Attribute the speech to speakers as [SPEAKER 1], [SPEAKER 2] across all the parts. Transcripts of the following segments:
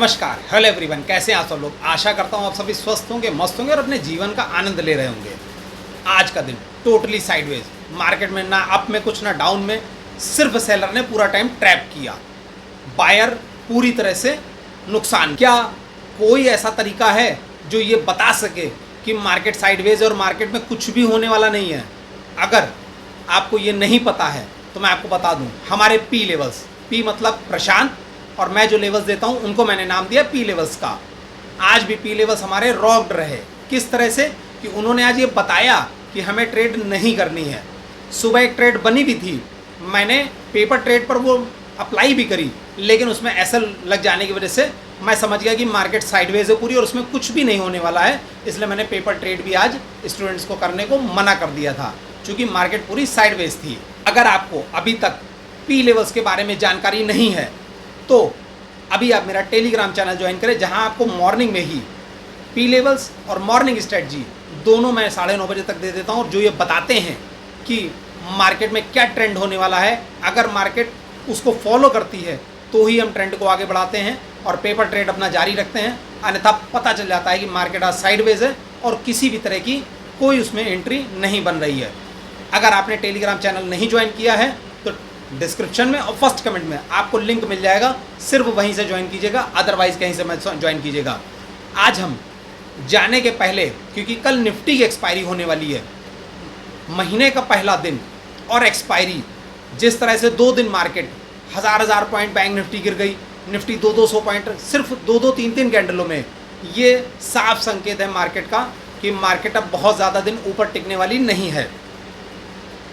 [SPEAKER 1] नमस्कार, hello everyone, कैसे हैं आप सब लोग। आशा करता हूँ आप सभी स्वस्थ होंगे, मस्त होंगे और अपने जीवन का आनंद ले रहे होंगे। आज का दिन टोटली साइडवेज, मार्केट में ना अप में कुछ ना डाउन में, सिर्फ सेलर ने पूरा टाइम ट्रैप किया, बायर पूरी तरह से नुकसान। क्या कोई ऐसा तरीका है जो ये बता सके कि मार्केट साइडवेज और मार्केट में कुछ भी होने वाला नहीं है? अगर आपको ये नहीं पता है तो मैं आपको बता दूं, हमारे पी लेवल्स, पी मतलब प्रशांत, और मैं जो लेवल्स देता हूं उनको मैंने नाम दिया पी लेवल्स का। आज भी पी लेवल्स हमारे रॉक्ड रहे। किस तरह से कि उन्होंने आज ये बताया कि हमें ट्रेड नहीं करनी है। सुबह एक ट्रेड बनी भी थी, मैंने पेपर ट्रेड पर वो अप्लाई भी करी, लेकिन उसमें एसएल लग जाने की वजह से मैं समझ गया कि मार्केट साइडवेज है पूरी और उसमें कुछ भी नहीं होने वाला है, इसलिए मैंने पेपर ट्रेड भी आज स्टूडेंट्स को करने को मना कर दिया था, क्योंकि मार्केट पूरी साइडवेज थी। अगर आपको अभी तक पी लेवल्स के बारे में जानकारी नहीं है तो अभी आप मेरा टेलीग्राम चैनल ज्वाइन करें, जहां आपको मॉर्निंग में ही पी लेवल्स और मॉर्निंग स्ट्रेटजी दोनों मैं 9:30 बजे तक दे देता हूं, और जो ये बताते हैं कि मार्केट में क्या ट्रेंड होने वाला है। अगर मार्केट उसको फॉलो करती है तो ही हम ट्रेंड को आगे बढ़ाते हैं और पेपर ट्रेड अपना जारी रखते हैं, अन्यथा पता चल जाता है कि मार्केट आज साइडवेज है और किसी भी तरह की कोई उसमें एंट्री नहीं बन रही है। अगर आपने टेलीग्राम चैनल नहीं ज्वाइन किया है तो डिस्क्रिप्शन में और फर्स्ट कमेंट में आपको लिंक मिल जाएगा, सिर्फ वहीं से ज्वाइन कीजिएगा, अदरवाइज कहीं से मत ज्वाइन कीजिएगा। आज हम जाने के पहले, क्योंकि कल निफ्टी की एक्सपायरी होने वाली है, महीने का पहला दिन और एक्सपायरी, जिस तरह से 2 दिन मार्केट हज़ार पॉइंट बैंक निफ्टी गिर गई, निफ्टी 200 पॉइंट सिर्फ 2 3 कैंडलों में, ये साफ संकेत है मार्केट का कि मार्केट अब बहुत ज़्यादा दिन ऊपर टिकने वाली नहीं है।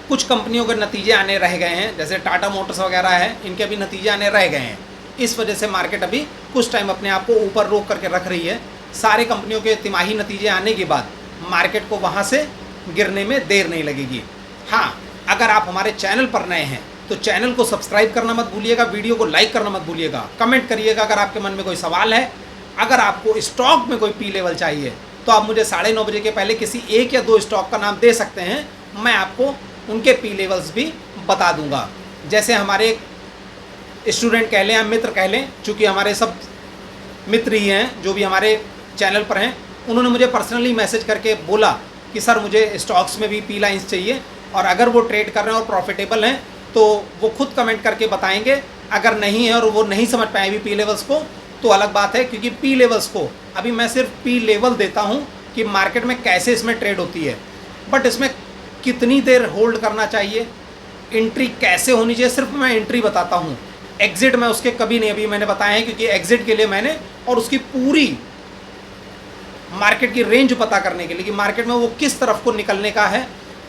[SPEAKER 1] कुछ कंपनियों के नतीजे आने रह गए हैं, जैसे टाटा मोटर्स वगैरह है, इनके अभी नतीजे आने रह गए हैं। इस वजह से मार्केट अभी कुछ टाइम अपने आप को ऊपर रोक करके रख रही है। सारे कंपनियों के तिमाही नतीजे आने के बाद मार्केट को वहाँ से गिरने में देर नहीं लगेगी। हाँ, अगर आप हमारे चैनल पर नए हैं तो चैनल को सब्सक्राइब करना मत भूलिएगा, वीडियो को लाइक करना मत भूलिएगा, कमेंट करिएगा अगर आपके मन में कोई सवाल है। अगर आपको स्टॉक में कोई पी लेवल चाहिए तो आप मुझे 9:30 बजे के पहले किसी 1 या 2 स्टॉक का नाम दे सकते हैं, मैं आपको उनके पी लेवल्स भी बता दूंगा। जैसे हमारे स्टूडेंट कह लें या मित्र कह लें, चूँकि हमारे सब मित्र ही हैं जो भी हमारे चैनल पर हैं, उन्होंने मुझे पर्सनली मैसेज करके बोला कि सर मुझे स्टॉक्स में भी पी लाइन्स चाहिए, और अगर वो ट्रेड कर रहे हैं और प्रॉफिटेबल हैं तो वो खुद कमेंट करके बताएंगे। अगर नहीं है और वो नहीं समझ पाए भी पी लेवल्स को तो अलग बात है, क्योंकि पी लेवल्स को अभी मैं सिर्फ पी लेवल देता हूँ कि मार्केट में कैसे इसमें ट्रेड होती है, बट इसमें कितनी देर होल्ड करना चाहिए, एंट्री कैसे होनी चाहिए, सिर्फ मैं एंट्री बताता हूँ। एग्जिट मैं उसके कभी नहीं अभी मैंने बताया है, क्योंकि एग्जिट के लिए मैंने और उसकी पूरी मार्केट की रेंज पता करने के लिए कि मार्केट में वो किस तरफ को निकलने का है,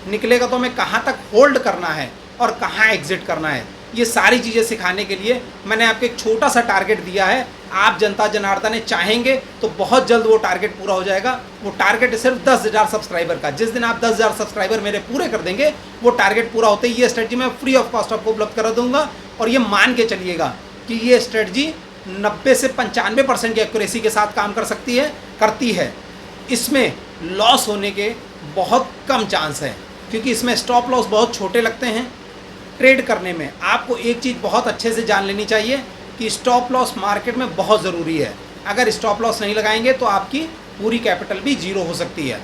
[SPEAKER 1] निकलेगा तो हमें कहाँ तक होल्ड करना है और कहाँ एग्जिट करना है, ये सारी चीज़ें सिखाने के लिए मैंने आपको एक छोटा सा टारगेट दिया है। आप जनता जनार्दन ने चाहेंगे तो बहुत जल्द वो टारगेट पूरा हो जाएगा। वो टारगेट है सिर्फ 10,000 सब्सक्राइबर का। जिस दिन आप 10,000 सब्सक्राइबर मेरे पूरे कर देंगे, वो टारगेट पूरा होते ही ये स्ट्रेटजी मैं फ्री ऑफ कॉस्ट आपको उपलब्ध करा दूंगा। और ये मान के चलिएगा कि ये स्ट्रेटजी 90 से 95% की एक्यूरेसी के साथ काम कर सकती है, करती है। इसमें लॉस होने के बहुत कम चांस है, क्योंकि इसमें स्टॉप लॉस बहुत छोटे लगते हैं। ट्रेड करने में आपको एक चीज़ बहुत अच्छे से जान लेनी चाहिए कि स्टॉप लॉस मार्केट में बहुत ज़रूरी है। अगर स्टॉप लॉस नहीं लगाएंगे तो आपकी पूरी कैपिटल भी जीरो हो सकती है।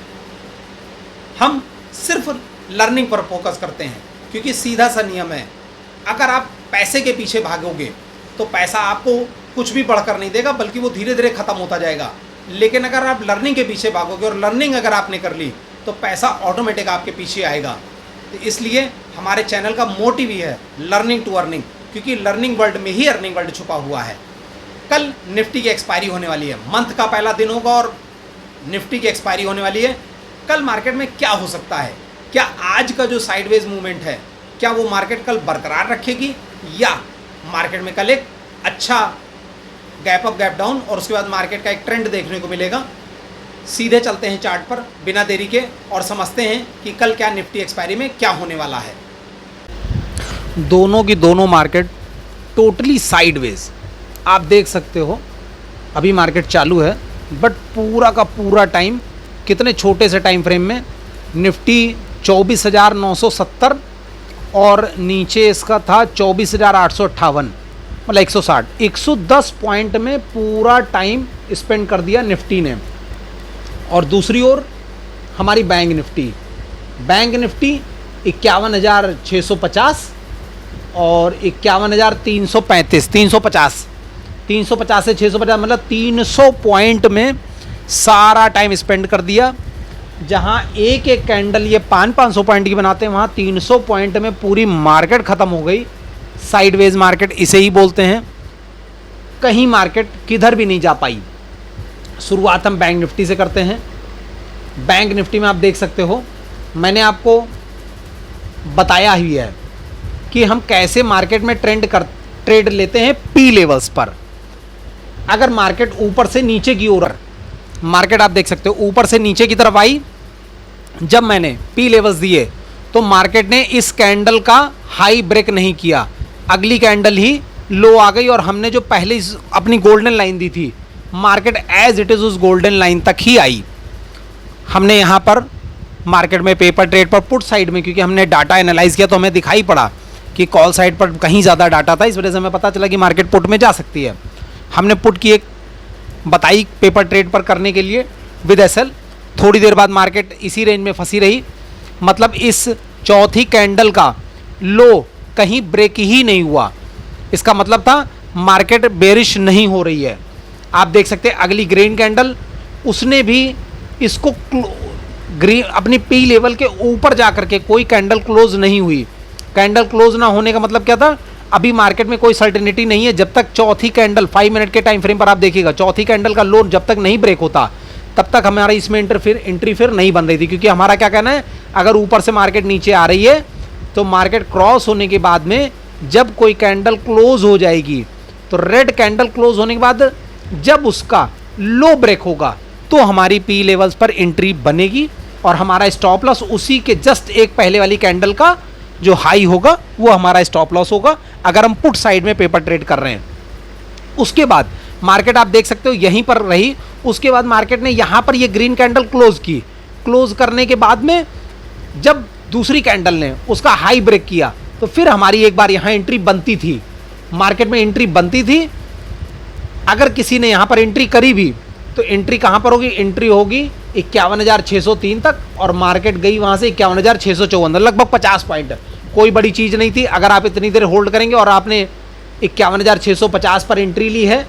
[SPEAKER 1] हम सिर्फ लर्निंग पर फोकस करते हैं, क्योंकि सीधा सा नियम है, अगर आप पैसे के पीछे भागोगे तो पैसा आपको कुछ भी बढ़कर नहीं देगा, बल्कि वो धीरे धीरे ख़त्म होता जाएगा। लेकिन अगर आप लर्निंग के पीछे भागोगे और लर्निंग अगर आपने कर ली तो पैसा ऑटोमेटिक आपके पीछे आएगा। तो इसलिए हमारे चैनल का मोटिव ही है लर्निंग टू अर्निंग, क्योंकि लर्निंग वर्ल्ड में ही अर्निंग वर्ल्ड छुपा हुआ है। कल निफ्टी की एक्सपायरी होने वाली है, मंथ का पहला दिन होगा और निफ्टी की एक्सपायरी होने वाली है। कल मार्केट में क्या हो सकता है? क्या आज का जो साइडवेज मूवमेंट है, क्या वो मार्केट कल बरकरार रखेगी, या मार्केट में कल एक अच्छा गैप अप गैप डाउन और उसके बाद मार्केट का एक ट्रेंड देखने को मिलेगा? सीधे चलते हैं चार्ट पर बिना देरी के और समझते हैं कि कल क्या निफ्टी एक्सपायरी में क्या होने वाला है। दोनों की दोनों मार्केट टोटली साइडवेज आप देख सकते हो। अभी मार्केट चालू है, बट पूरा का पूरा टाइम कितने छोटे से टाइम फ्रेम में निफ्टी 24,970 और नीचे इसका था 24,858। मतलब 160, 110 पॉइंट में पूरा टाइम स्पेंड कर दिया निफ्टी ने। और दूसरी ओर हमारी बैंक निफ्टी 51,650 और 51,335, 350 से 650 मतलब 300 पॉइंट में सारा टाइम स्पेंड कर दिया। जहां एक एक कैंडल ये 500 पॉइंट की बनाते हैं, वहां 300 पॉइंट में पूरी मार्केट खत्म हो गई। साइडवेज मार्केट इसे ही बोलते हैं। कहीं मार्केट किधर भी नहीं जा पाई। शुरुआत हम बैंक निफ्टी से करते हैं। बैंक निफ्टी में आप देख सकते हो, मैंने आपको बताया ही है कि हम कैसे मार्केट में ट्रेड लेते हैं पी लेवल्स पर। अगर मार्केट ऊपर से नीचे की ओर, मार्केट आप देख सकते हो ऊपर से नीचे की तरफ आई, जब मैंने पी लेवल्स दिए तो मार्केट ने इस कैंडल का हाई ब्रेक नहीं किया, अगली कैंडल ही लो आ गई और हमने जो पहले अपनी गोल्डन लाइन दी थी, मार्केट एज इट इज उस गोल्डन लाइन तक ही आई। हमने यहाँ पर मार्केट में पेपर ट्रेड पर पुट साइड में, क्योंकि हमने डाटा एनालाइज किया तो हमें दिखाई पड़ा कि कॉल साइड पर कहीं ज़्यादा डाटा था, इस वजह से हमें पता चला कि मार्केट पुट में जा सकती है। हमने पुट की एक बताई पेपर ट्रेड पर करने के लिए विद एसएल। थोड़ी देर बाद मार्केट इसी रेंज में फंसी रही, मतलब इस चौथी कैंडल का लो कहीं ब्रेक ही नहीं हुआ। इसका मतलब था मार्केट बेरिश नहीं हो रही है। आप देख सकते हैं अगली ग्रीन कैंडल, उसने भी इसको ग्रीन अपनी पी लेवल के ऊपर जाकर के कोई कैंडल क्लोज नहीं हुई। कैंडल क्लोज ना होने का मतलब क्या था, अभी मार्केट में कोई सर्टेनिटी नहीं है। जब तक चौथी कैंडल 5 मिनट के टाइम फ्रेम पर आप देखिएगा, चौथी कैंडल का लो जब तक नहीं ब्रेक होता तब तक हमारा इसमें एंट्री फिर नहीं बन रही थी। क्योंकि हमारा क्या कहना है, अगर ऊपर से मार्केट नीचे आ रही है तो मार्केट क्रॉस होने के बाद में जब कोई कैंडल क्लोज हो जाएगी, तो रेड कैंडल क्लोज होने के बाद जब उसका लो ब्रेक होगा तो हमारी पी लेवल्स पर एंट्री बनेगी और हमारा स्टॉप लॉस उसी के जस्ट एक पहले वाली कैंडल का जो हाई होगा वो हमारा स्टॉप लॉस होगा, अगर हम पुट साइड में पेपर ट्रेड कर रहे हैं। उसके बाद मार्केट आप देख सकते हो यहीं पर रही। उसके बाद मार्केट ने यहां पर ये ग्रीन कैंडल क्लोज की। क्लोज करने के बाद में जब दूसरी कैंडल ने उसका हाई ब्रेक किया तो फिर हमारी एक बार यहां एंट्री बनती थी, मार्केट में एंट्री बनती थी। अगर किसी ने यहां पर एंट्री करी भी तो एंट्री कहां पर होगी, एंट्री होगी 51,603 तक और मार्केट गई वहां से 51,654, लगभग 50 पॉइंट। कोई बड़ी चीज नहीं थी। अगर आप इतनी देर होल्ड करेंगे और आपने 51,650 पर एंट्री ली है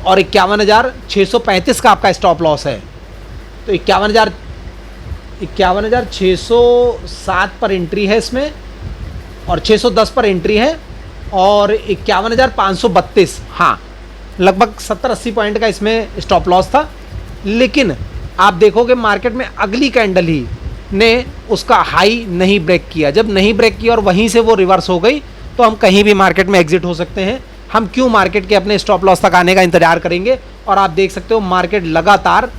[SPEAKER 1] और 51,635 का आपका स्टॉप लॉस है, तो 51,607 पर एंट्री है इसमें और 610 पर एंट्री है और 51,532, हाँ लगभग 70-80 पॉइंट का इसमें स्टॉप लॉस था। लेकिन आप देखोगे मार्केट में अगली कैंडल ही ने उसका हाई नहीं ब्रेक किया। जब नहीं ब्रेक किया और वहीं से वो रिवर्स हो गई तो हम कहीं भी मार्केट में एग्जिट हो सकते हैं। हम क्यों मार्केट के अपने स्टॉप लॉस तक आने का इंतजार करेंगे। और आप देख सकते हो मार्केट लगातार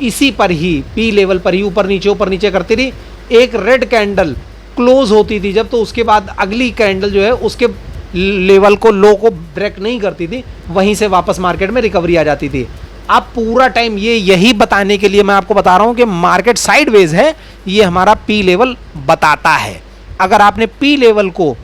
[SPEAKER 1] इसी पर ही पी लेवल पर ही ऊपर नीचे करती रही। एक रेड कैंडल क्लोज होती थी जब, तो उसके बाद अगली कैंडल जो है उसके लेवल को, लो को ब्रेक नहीं करती थी, वहीं से वापस मार्केट में रिकवरी आ जाती थी। अब पूरा टाइम यही बताने के लिए मैं आपको बता रहा हूं कि मार्केट साइडवेज है, ये हमारा पी लेवल बताता है। अगर आपने पी लेवल को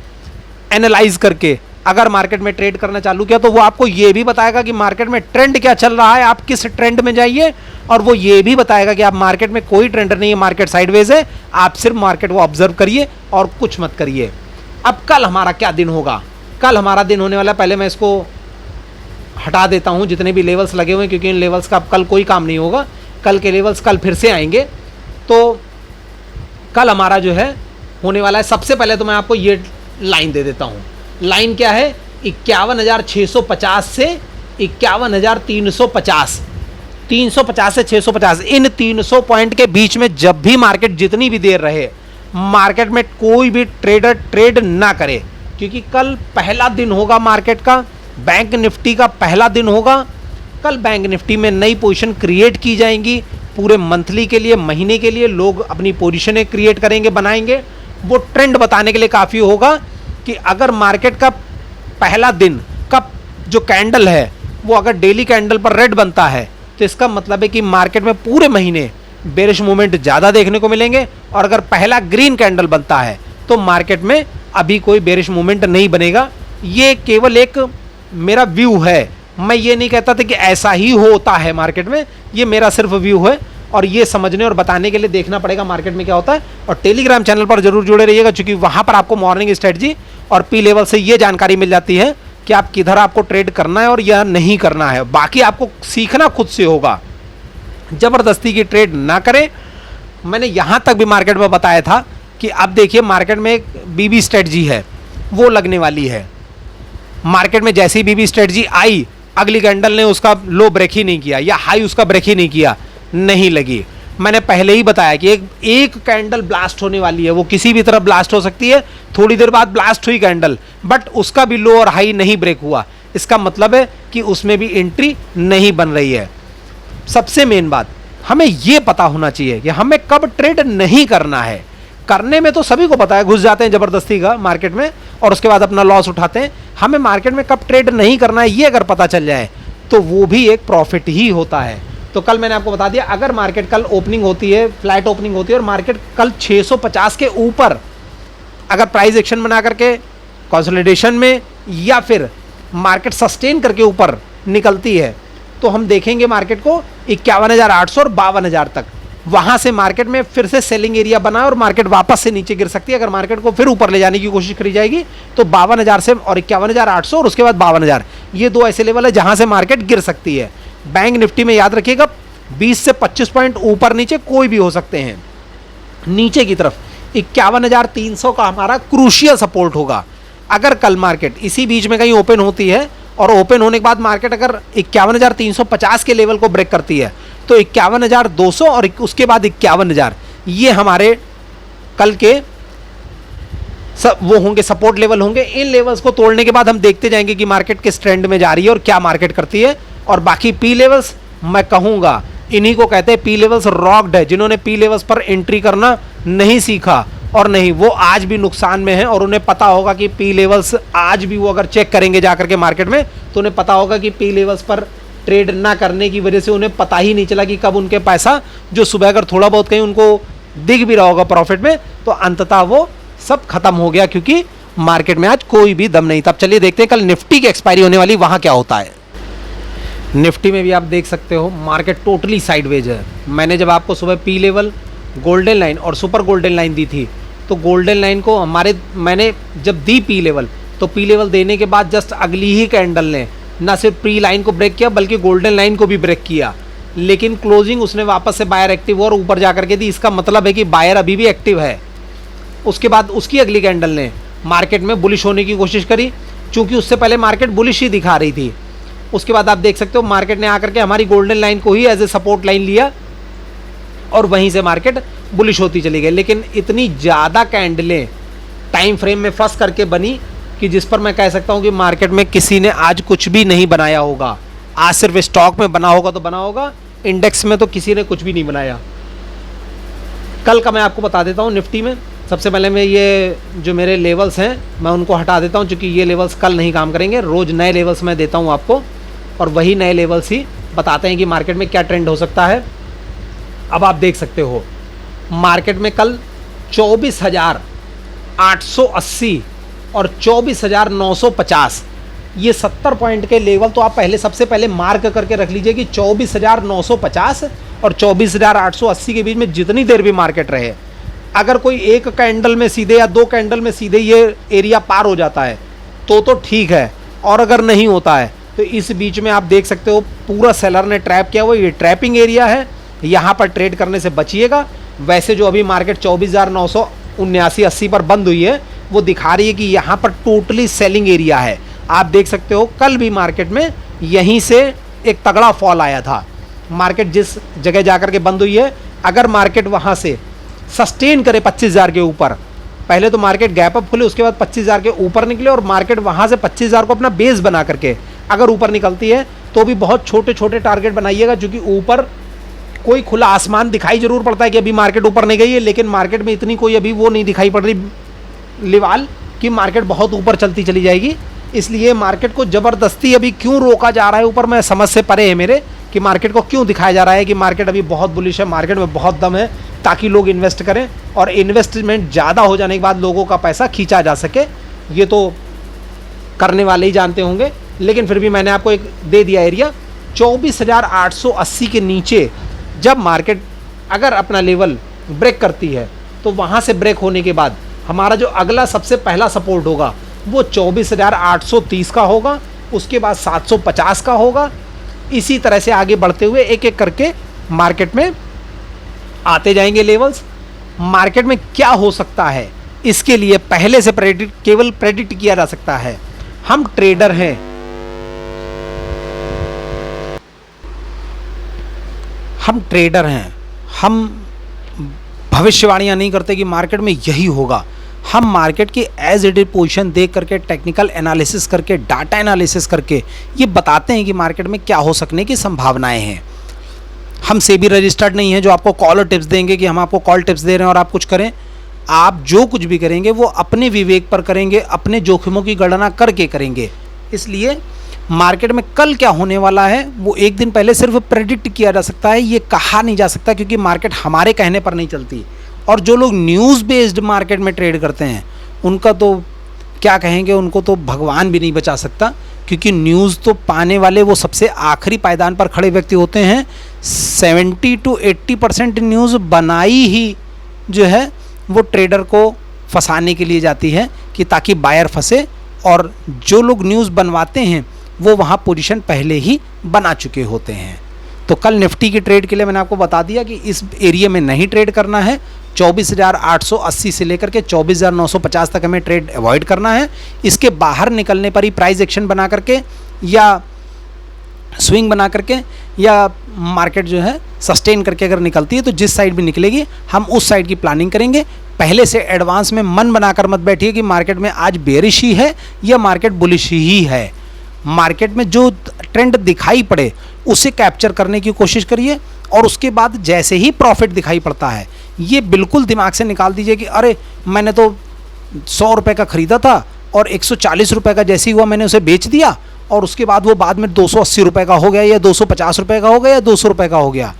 [SPEAKER 1] एनालाइज करके अगर मार्केट में ट्रेड करना चालू किया तो वो आपको ये भी बताएगा कि मार्केट में ट्रेंड क्या चल रहा है, आप किस ट्रेंड में जाइए। और वो ये भी बताएगा कि आप मार्केट में कोई ट्रेंड नहीं है, मार्केट साइडवेज है, आप सिर्फ मार्केट को ऑब्जर्व करिए और कुछ मत करिए। अब कल हमारा क्या दिन होगा, कल हमारा दिन होने वाला, पहले मैं इसको हटा देता हूं जितने भी लेवल्स लगे हुए हैं, क्योंकि इन लेवल्स का अब कल कोई काम नहीं होगा। कल के लेवल्स कल फिर से आएंगे। तो कल हमारा जो है होने वाला है, सबसे पहले तो मैं आपको ये लाइन दे देता हूं। लाइन क्या है, 51,650 से 51,350, 350 से 650, इन 300 पॉइंट के बीच में जब भी मार्केट जितनी भी देर रहे, मार्केट में कोई भी ट्रेडर ट्रेड ना करे। क्योंकि कल पहला दिन होगा मार्केट का, बैंक निफ्टी का पहला दिन होगा। कल बैंक निफ्टी में नई पोजीशन क्रिएट की जाएंगी पूरे मंथली के लिए, महीने के लिए लोग अपनी पोजीशनें क्रिएट करेंगे, बनाएंगे। वो ट्रेंड बताने के लिए काफ़ी होगा कि अगर मार्केट का पहला दिन का जो कैंडल है वो अगर डेली कैंडल पर रेड बनता है तो इसका मतलब है कि मार्केट में पूरे महीने बेरिश मूवमेंट ज़्यादा देखने को मिलेंगे। और अगर पहला ग्रीन कैंडल बनता है तो मार्केट में अभी कोई बेरिश मूवमेंट नहीं बनेगा। ये केवल एक मेरा व्यू है, मैं ये नहीं कहता था कि ऐसा ही होता है मार्केट में, ये मेरा सिर्फ व्यू है और ये समझने और बताने के लिए देखना पड़ेगा मार्केट में क्या होता है। और टेलीग्राम चैनल पर जरूर जुड़े रहिएगा, क्योंकि वहां पर आपको मॉर्निंग स्ट्रेटजी और पी लेवल से ये जानकारी मिल जाती है कि आप किधर आपको ट्रेड करना है और या नहीं करना है। बाकी आपको सीखना खुद से होगा, जबरदस्ती की ट्रेड ना करें। मैंने यहां तक भी मार्केट में बताया था कि अब देखिए मार्केट में एक बीबी स्ट्रेटजी है, वो लगने वाली है। मार्केट में जैसी बीबी स्ट्रेटजी आई, अगली कैंडल ने उसका लो ब्रेक ही नहीं किया या हाई उसका ब्रेक ही नहीं किया, नहीं लगी। मैंने पहले ही बताया कि एक कैंडल ब्लास्ट होने वाली है, वो किसी भी तरह ब्लास्ट हो सकती है। थोड़ी देर बाद ब्लास्ट हुई कैंडल, बट उसका भी लो और हाई नहीं ब्रेक हुआ, इसका मतलब है कि उसमें भी एंट्री नहीं बन रही है। सबसे मेन बात हमें यह पता होना चाहिए कि हमें कब ट्रेड नहीं करना है। करने में तो सभी को पता है, घुस जाते हैं जबरदस्ती का मार्केट में और उसके बाद अपना लॉस उठाते हैं। हमें मार्केट में कब ट्रेड नहीं करना है ये अगर पता चल जाए तो वो भी एक प्रॉफिट ही होता है। तो कल मैंने आपको बता दिया, अगर मार्केट कल ओपनिंग होती है, फ्लैट ओपनिंग होती है और मार्केट कल 650 के ऊपर अगर प्राइस एक्शन बना करके कंसोलिडेशन में या फिर मार्केट सस्टेन करके ऊपर निकलती है, तो हम देखेंगे मार्केट को 51,800 और 52,000 तक। वहां से मार्केट में फिर से सेलिंग एरिया बना और मार्केट वापस से नीचे गिर सकती है। अगर मार्केट को फिर ऊपर ले जाने की कोशिश करी जाएगी तो 52,000 से और 51,800 और उसके बाद 52,000, ये दो ऐसे लेवल है जहां से मार्केट गिर सकती है। बैंक निफ्टी में याद रखिएगा 20 से 25 पॉइंट ऊपर नीचे कोई भी हो सकते हैं। नीचे की तरफ 51,300 का हमारा क्रूशियल सपोर्ट होगा। अगर कल मार्केट इसी बीच में कहीं ओपन होती है और ओपन होने के बाद मार्केट अगर 51,350 के लेवल को ब्रेक करती है तो 51,200 और उसके बाद 51,000, ये हमारे कल के वो होंगे, सपोर्ट लेवल होंगे। इन लेवल्स को तोड़ने के बाद हम देखते जाएंगे कि मार्केट किस ट्रेंड में जा रही है और क्या मार्केट करती है। और बाकी पी लेवल्स मैं कहूंगा इन्हीं को कहते हैं पी लेवल्स रॉक्ड है। जिन्होंने पी लेवल्स पर एंट्री करना नहीं सीखा और नहीं, वो आज भी नुकसान में है और उन्हें पता होगा कि पी लेवल्स आज भी वो अगर चेक करेंगे जाकर के मार्केट में तो उन्हें पता होगा कि पी लेवल्स पर ट्रेड ना करने की वजह से उन्हें पता ही नहीं चला कि कब उनके पैसा जो सुबह अगर थोड़ा बहुत कहीं उनको दिख भी रहा होगा प्रॉफिट में तो अंततः वो सब खत्म हो गया, क्योंकि मार्केट में आज कोई भी दम नहीं था। अब चलिए देखते हैं कल निफ्टी की एक्सपायरी होने वाली, वहां क्या होता है। निफ्टी में भी आप देख सकते हो मार्केट टोटली साइडवेज है। मैंने जब आपको सुबह पी लेवल, गोल्डन लाइन और सुपर गोल्डन लाइन दी थी तो गोल्डन लाइन को मैंने जब दी पी लेवल तो पी लेवल देने के बाद जस्ट अगली ही कैंडल ने ना सिर्फ प्री लाइन को ब्रेक किया बल्कि गोल्डन लाइन को भी ब्रेक किया, लेकिन क्लोजिंग उसने वापस से बायर एक्टिव और ऊपर जाकर के दी। इसका मतलब है कि बायर अभी भी एक्टिव है। उसके बाद उसकी अगली कैंडल ने मार्केट में बुलिश होने की कोशिश करी, चूंकि उससे पहले मार्केट बुलिश ही दिखा रही थी। उसके बाद आप देख सकते हो मार्केट ने आकर के हमारी गोल्डन लाइन को ही एज ए सपोर्ट लाइन लिया और वहीं से मार्केट बुलिश होती चली गई। लेकिन इतनी ज़्यादा कैंडलें टाइम फ्रेम में फंस करके बनी कि जिस पर मैं कह सकता हूं कि मार्केट में किसी ने आज कुछ भी नहीं बनाया होगा। आज सिर्फ स्टॉक में बना होगा तो बना होगा, इंडेक्स में तो किसी ने कुछ भी नहीं बनाया। कल का मैं आपको बता देता हूं निफ्टी में। सबसे पहले मैं ये जो मेरे लेवल्स हैं मैं उनको हटा देता हूं, क्योंकि ये लेवल्स कल नहीं काम करेंगे। रोज़ नए लेवल्स मैं देता हूं आपको और वही नए लेवल्स ही बताते हैं कि मार्केट में क्या ट्रेंड हो सकता है। अब आप देख सकते हो मार्केट में कल 24,880 और 24,950, ये 70 पॉइंट के लेवल तो आप सबसे पहले मार्क करके रख लीजिए कि 24,950 और 24,880 के बीच में जितनी देर भी मार्केट रहे, अगर कोई एक कैंडल में सीधे या दो कैंडल में सीधे ये एरिया पार हो जाता है तो ठीक है, और अगर नहीं होता है तो इस बीच में आप देख सकते हो पूरा सेलर ने ट्रैप किया हुआ। ये ट्रैपिंग एरिया है, यहाँ पर ट्रेड करने से बचिएगा। वैसे जो अभी मार्केट 24,979-80 पर बंद हुई है वो दिखा रही है कि यहाँ पर टोटली सेलिंग एरिया है। आप देख सकते हो कल भी मार्केट में यहीं से एक तगड़ा फॉल आया था। मार्केट जिस जगह जाकर के बंद हुई है, अगर मार्केट वहाँ से सस्टेन करे 25,000 के ऊपर, पहले तो मार्केट गैप अप खुले उसके बाद 25,000 के ऊपर निकले और मार्केट वहाँ से 25,000 को अपना बेस बना करके अगर ऊपर निकलती है तो भी बहुत छोटे छोटे टारगेट बनाइएगा, क्योंकि ऊपर कोई खुला आसमान दिखाई जरूर पड़ता है कि अभी मार्केट ऊपर नहीं गई है, लेकिन मार्केट में इतनी कोई अभी वो नहीं दिखाई पड़ रही लिवाल कि मार्केट बहुत ऊपर चलती चली जाएगी। इसलिए मार्केट को ज़बरदस्ती अभी क्यों रोका जा रहा है ऊपर, मैं समझ से परे है मेरे कि मार्केट को क्यों दिखाया जा रहा है कि मार्केट अभी बहुत बुलिश है, मार्केट में बहुत दम है, ताकि लोग इन्वेस्ट करें और इन्वेस्टमेंट ज़्यादा हो जाने के बाद लोगों का पैसा खींचा जा सके। ये तो करने वाले ही जानते होंगे,
[SPEAKER 2] लेकिन फिर भी मैंने आपको एक दे दिया एरिया 24,880 के नीचे। जब मार्केट अगर अपना लेवल ब्रेक करती है तो वहाँ से ब्रेक होने के बाद हमारा जो अगला सबसे पहला सपोर्ट होगा वो 24,830 का होगा, उसके बाद 750 का होगा। इसी तरह से आगे बढ़ते हुए एक एक करके मार्केट में आते जाएंगे लेवल्स। मार्केट में क्या हो सकता है इसके लिए पहले से केवल प्रेडिक्ट किया जा सकता है। हम ट्रेडर हैं, हम भविष्यवाणियां नहीं करते कि मार्केट में यही होगा। हम मार्केट की एज इट इज पोजीशन देख करके, टेक्निकल एनालिसिस करके, डाटा एनालिसिस करके ये बताते हैं कि मार्केट में क्या हो सकने की संभावनाएं हैं। हम सेबी रजिस्टर्ड नहीं है जो आपको कॉल और टिप्स देंगे कि हम आपको कॉल टिप्स दे रहे हैं और आप कुछ करें। आप जो कुछ भी करेंगे वो अपने विवेक पर करेंगे, अपने जोखिमों की गणना करके करेंगे। इसलिए मार्केट में कल क्या होने वाला है वो एक दिन पहले सिर्फ प्रेडिक्ट किया जा सकता है, ये कहा नहीं जा सकता, क्योंकि मार्केट हमारे कहने पर नहीं चलती। और जो लोग न्यूज़ बेस्ड मार्केट में ट्रेड करते हैं उनका तो क्या कहेंगे, उनको तो भगवान भी नहीं बचा सकता, क्योंकि न्यूज़ तो पाने वाले वो सबसे आखिरी पायदान पर खड़े व्यक्ति होते हैं। 70 to 80% न्यूज़ बनाई ही जो है वो ट्रेडर को फंसाने के लिए जाती है कि ताकि बायर फंसे, और जो लोग न्यूज़ बनवाते हैं वो वहाँ पोजीशन पहले ही बना चुके होते हैं। तो कल निफ्टी की ट्रेड के लिए मैंने आपको बता दिया कि इस एरिया में नहीं ट्रेड करना है। 24,880 से लेकर के 24,950 तक हमें ट्रेड अवॉइड करना है। इसके बाहर निकलने पर ही प्राइस एक्शन बना करके या स्विंग बना करके या मार्केट जो है सस्टेन करके अगर निकलती है तो जिस साइड भी निकलेगी हम उस साइड की प्लानिंग करेंगे। पहले से एडवांस में मन बनाकर मत बैठिए कि मार्केट में आज बेरिश ही है या मार्केट बुलिश ही है। मार्केट में जो ट्रेंड दिखाई पड़े उसे कैप्चर करने की कोशिश करिए, और उसके बाद जैसे ही प्रॉफिट दिखाई पड़ता है ये बिल्कुल दिमाग से निकाल दीजिए कि अरे मैंने तो 100 रुपये का ख़रीदा था और 140 रुपये का जैसे ही हुआ मैंने उसे बेच दिया, और उसके बाद वो बाद में 280 रुपये का हो गया या 250 रुपये का हो गया या 200 रुपये का हो गया।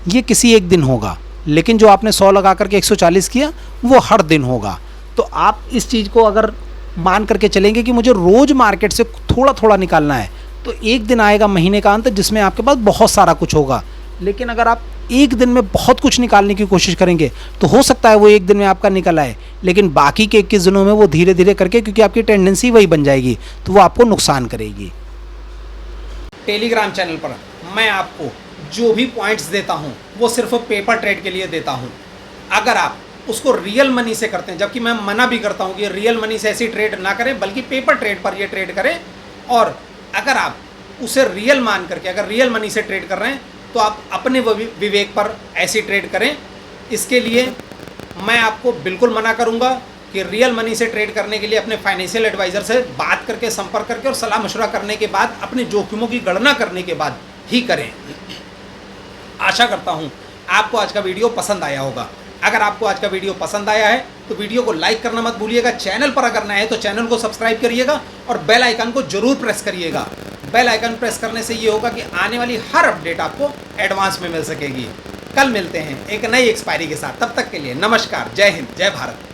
[SPEAKER 2] ये किसी एक दिन होगा, लेकिन जो आपने 100 लगा करके 140 किया वो हर दिन होगा। तो आप इस चीज़ को अगर मान करके चलेंगे कि मुझे रोज़ मार्केट से थोड़ा थोड़ा निकालना है, तो एक दिन आएगा महीने का अंत जिसमें आपके पास बहुत सारा कुछ होगा। लेकिन अगर आप एक दिन में बहुत कुछ निकालने की कोशिश करेंगे तो हो सकता है वो एक दिन में आपका निकल आए, लेकिन बाकी के 21 दिनों में वो धीरे धीरे करके, क्योंकि आपकी टेंडेंसी वही बन जाएगी, तो वो आपको नुकसान करेगी।
[SPEAKER 1] टेलीग्राम चैनल पर मैं आपको जो भी पॉइंट्स देता हूँ वो सिर्फ पेपर ट्रेड के लिए देता हूँ। अगर आप उसको रियल मनी से करते हैं, जबकि मैं मना भी करता हूँ कि रियल मनी से ऐसी ट्रेड ना करें बल्कि पेपर ट्रेड पर ये ट्रेड करें, और अगर आप उसे रियल मान करके अगर रियल मनी से ट्रेड कर रहे हैं तो आप अपने विवेक पर ऐसी ट्रेड करें। इसके लिए मैं आपको बिल्कुल मना करूंगा कि रियल मनी से ट्रेड करने के लिए अपने फाइनेंशियल एडवाइज़र से बात करके, संपर्क करके और सलाह मशवरा करने के बाद, अपने जोखिमों की गणना करने के बाद ही करें। आशा करता हूं आपको आज का वीडियो पसंद आया होगा। अगर आपको आज का वीडियो पसंद आया है तो वीडियो को लाइक करना मत भूलिएगा। चैनल पर अगर नए हैं तो चैनल को सब्सक्राइब करिएगा और बेल आइकन को जरूर प्रेस करिएगा। बेल आइकन प्रेस करने से ये होगा कि आने वाली हर अपडेट आपको एडवांस में मिल सकेगी। कल मिलते हैं एक नई एक्सपायरी के साथ। तब तक के लिए नमस्कार, जय हिंद, जय भारत।